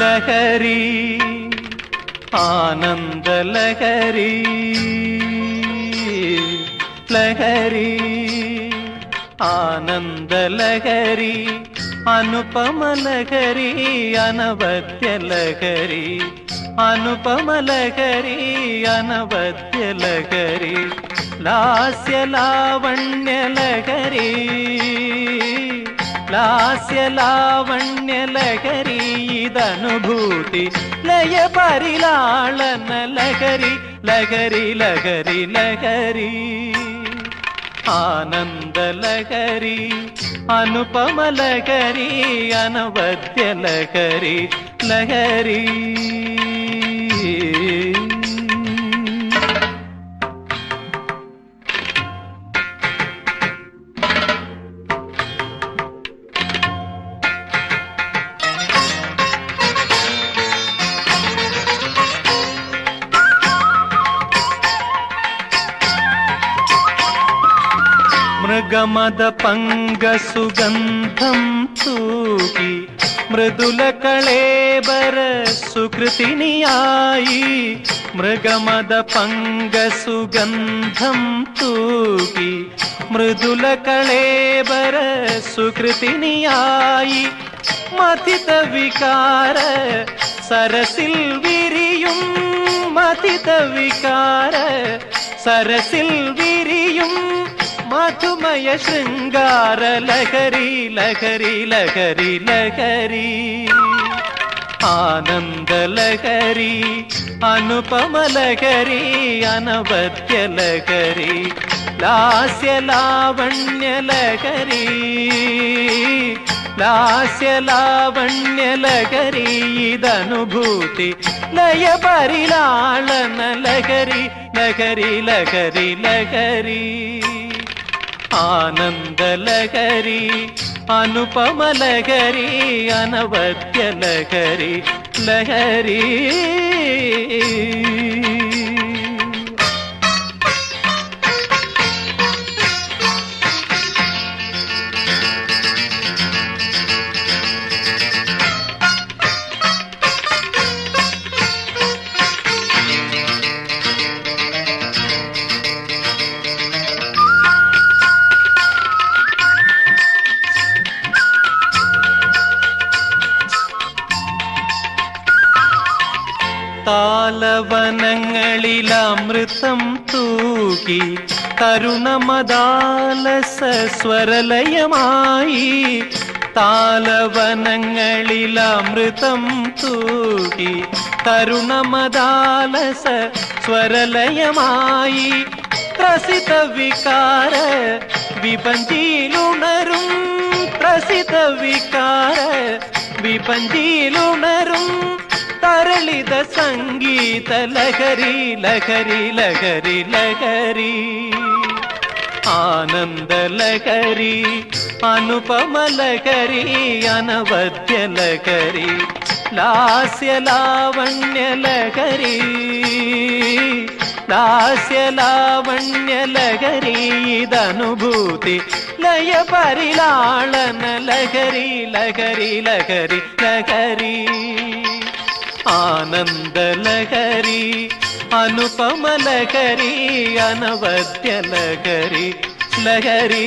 ലഹരി ആനന്ദലഹരി ലഹരി ആനന്ദലഹരി അനുപമലഹരി അനവദ്യലഹരി അനുപമലഹരി അനവദ്യലഹരി ലാസ്യലാവണ്യലഹരി ലാസ്യലാവണ്യലഹരി ഇതനുഭൂതി ലയപരിലാളന ലഹരി ലഹരി ലഹരി ലഹരി ആനന്ദലഹരി അനുപമലഹരി അനവദ്യലഹരി ലഹരി മൃഗമദ പങ്കസുഗന്ധം തൂകി മൃദുല കളേബര സുകൃതിനിയായി മൃഗമദ പങ്കസുഗന്ധം തൂകി മൃദുല കളേബര സുകൃതിനിയായി മഥിത വികാര സരസിൽ വിരിയും മഥിത വികാര സരസിൽ വിരിയും മധുമയ ശൃംഗാര ലഹരി ലഹരി ലഹരി ലഹരി ആനന്ദലഹരി അനുപമലഹരി അനവദ്യലഹരി ലാസ്യലാവണ്യലഹരി ലാസ്യലാവണ്യലഹരി ഇതനുഭൂതി ലയപരിലാളന ലഹരി ലഹരി ലഹരി ലഹരി ആനന്ദലഹരി അനുപമലഹരി അനവദ്യലഹരി ലഹരി താലവനങ്ങളിലമൃതം തൂകി തരുണമദാലസ സ്വരലയമായി താലവനങ്ങളിലമൃതം തൂകി തരുണമദാലസ സ്വരലയമായി ത്രസിത വികാര വിപഞ്ചിയിലുണരും ത്രസിത വികാര വിപഞ്ചിയിലുണരും തരളിത സംഗീത ലഹരി ലഹരി ലഹരി ലഹരി ആനന്ദലഹരി അനുപമലഹരി അനവദ്യലഹരി ലാസ്യലാവണ്യലഹരി ലാസ്യലാവണ്യലഹരി ഇതനുഭൂതി ലയപരിലാളന ലഹരി ലഹരി ലഹരി ലഹരി ആനന്ദലഹരി അനുപമലഹരി അനവദ്യലഹരി ലഹരി